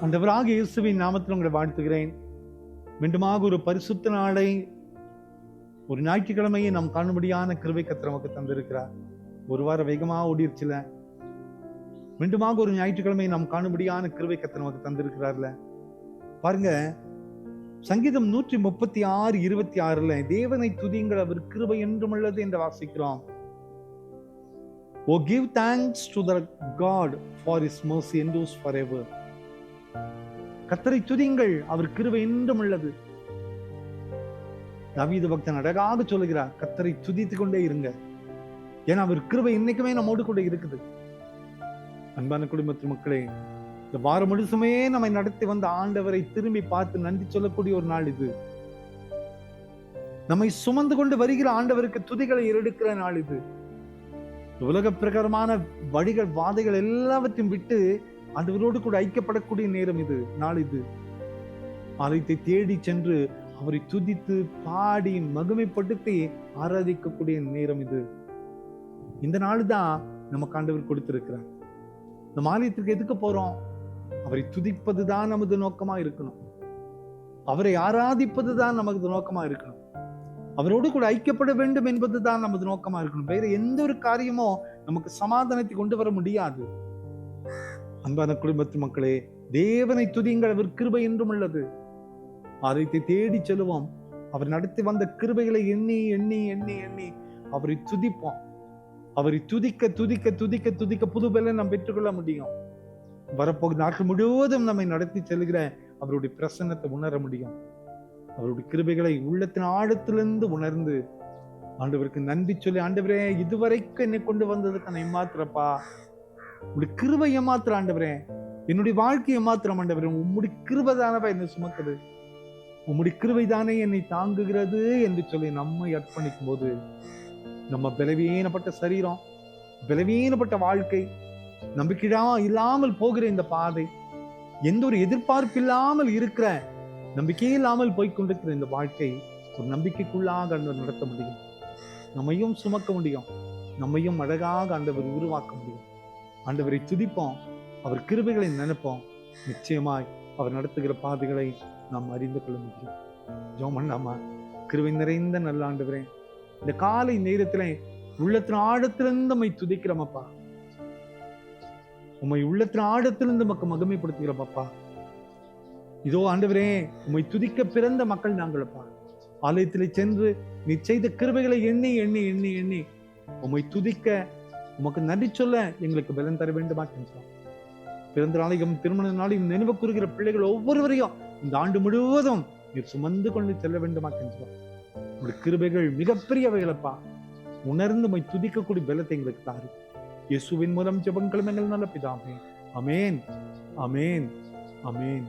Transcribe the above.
ஆண்டவராக இயேசுவின் நாமத்தில் உங்களை வாழ்த்துகிறேன். மீண்டுமாக ஒரு பரிசுத்த நாளை, ஒரு ஞாயிற்றுக்கிழமையை நாம் காணும்படியான கிருபை கர்த்தர் நமக்கு தந்திருக்கிறார். ஒரு வாரம் வேகமாக ஓடிருச்சுல, மீண்டுமாக ஒரு ஞாயிற்றுக்கிழமையை நாம் காணும்படியான கிருபை கர்த்தர் நமக்கு தந்திருக்கிறார்ல. பாருங்க, சங்கீதம் 136:26 தேவனை துதியுங்கள், அவர் கிருபை என்றும் உள்ளது என்று வாசிக்கிறோம். Oh, give thanks to the God for his mercy endures forever. கர்த்தரை துதியுங்கள், அவர் கிருபை என்றும் உள்ளது. தாவீது பக்தன் அழகாக சொல்லுகிறார், கர்த்தரை துதித்துக் கொண்டே இருங்க, ஏன்னா அவர் கிருபை இன்னைக்குமே நம்மோடு கூட இருக்குது. அன்பான குடும்பத்து மக்களே, இந்த வாரம் முழுசுமே நம்மை நடத்தி வந்த ஆண்டவரை திரும்பி பார்த்து நன்றி சொல்லக்கூடிய ஒரு நாள் இது. நம்மை சுமந்து கொண்டு வருகிற ஆண்டவருக்கு துதிகளை எடுக்கிற நாள் இது. உலக பிரகாரமான வழிகள், வாதைகள் எல்லாவற்றையும் விட்டு ஆண்டவரோடு கூட ஐக்கியப்படக்கூடிய நேரம் இது, நாள் இது. ஆலயத்தை தேடி சென்று அவரை துதித்து பாடி மகிமைப்படுத்தி ஆராதிக்கக்கூடிய நேரம் இது. இந்த நாள் தான் நமக்கு ஆண்டவர் கொடுத்திருக்கிறார். நம்ம ஆலயத்திற்கு எதுக்கு போறோம்? அவரை துதிப்பதுதான் நமது நோக்கமா இருக்கணும். அவரை ஆராதிப்பதுதான் நமது நோக்கமா இருக்கணும். அவரோடு கூட ஐக்கியப்பட வேண்டும் என்பதுதான் நமது நோக்கமா இருக்கணும். வேற எந்த ஒரு காரியமோ நமக்கு சமாதானத்தை கொண்டு வர முடியாது. அன்பான குடும்பத்து மக்களே, தேவனை துதியுங்கள், அவர் கிருபை என்றும் உள்ளது. ஆலயத்தை தேடி செல்வோம், அவர் நடத்தி வந்த கிருபைகளை எண்ணி எண்ணி எண்ணி எண்ணி அவரை துதிப்போம். அவரை துதிக்க துதிக்க துதிக்க துதிக்க புது பலனை நாம் பெற்றுக்கொள்ள முடியும். வரப்போகிற நாட்கள் முழுவதும் நம்மை நடத்தி செல்கிற அவருடைய பிரசன்னத்தை உணர முடியும். அவருடைய கிருபைகளை உள்ளத்தின் ஆழத்திலிருந்து உணர்ந்து ஆண்டவருக்கு நன்றி சொல்லி, ஆண்டவரே இதுவரைக்கும் என்னை கொண்டு வந்ததுக்கு நான் ஏமாத்துறப்பா, உங்களுடைய கிருபை ஏமாத்துற ஆண்டவரே, என்னுடைய வாழ்க்கையை ஏமாத்துறோம் ஆண்டவரே, உம்முடைய கிருபை தானப்பா என்னை சுமக்குது, உம்முடைய கிருபை தானே என்னை தாங்குகிறது என்று சொல்லி நம்மை அர்ப்பணிக்கும் போது நம்ம பலவீனப்பட்ட சரீரம், பலவீனப்பட்ட வாழ்க்கை, நம்பிக்கையா இல்லாமல் போகிற இந்த பாதை, எந்த ஒரு எதிர்பார்ப்பு இல்லாமல் இருக்கிற, நம்பிக்கை இல்லாமல் போய்கொண்டிருக்கிற இந்த வாழ்க்கை ஒரு நம்பிக்கைக்குள்ளாக நடத்த முடியும். நம்மையும் சுமக்க முடியும், நம்மையும் அழகாக ஆண்டவர் உருவாக்க முடியும். ஆண்டவரை துதிப்போம், அவர் கிருபைகளை நினைப்போம், நிச்சயமாய் அவர் நடத்துகிற பாதைகளை நாம் அறிந்து கொள்ள முடியும். ஜெபம் பண்ணாமா? கிருபை நிறைந்த நல்ல ஆண்டவரே, இந்த காலை நேரத்திலே உள்ளத்தின் ஆழத்திலிருந்து நம்மை துதிக்கிறோமப்பா, உம்மை உள்ளத்தின் ஆழத்திலிருந்து நமக்கு மகிமைப்படுத்துகிறோமப்பா. இதோ ஆண்டவரே, உம்மை துதிக்க பிறந்த மக்கள் நாங்களப்பா. ஆலயத்திலே சென்று நீ செய்த கிருபைகளை எண்ணி எண்ணி எண்ணி எண்ணி உம்மை துதிக்க, உமக்கு நன்றி சொல்ல எங்களுக்கு பலன் தர வேண்டுமா கெஞ்சுறோம். பிறந்த நாளையும் திருமண நாளையும் நினைவு கூறுகிற பிள்ளைகள் ஒவ்வொருவரையும் இந்த ஆண்டு முழுவதும் நீர் சுமந்து கொண்டு செல்ல வேண்டுமா கெஞ்சுறோம். உங்களுடைய கிருபைகள் மிகப்பெரியவைகளப்பா, உணர்ந்து உம்மை துதிக்கக்கூடிய பலத்தை எங்களுக்கு தாரு. இயேசுவின் மூலம் ஜெபங்களும் எங்கள் நல்ல பிதாவே. அமேன், அமேன், அமேன்.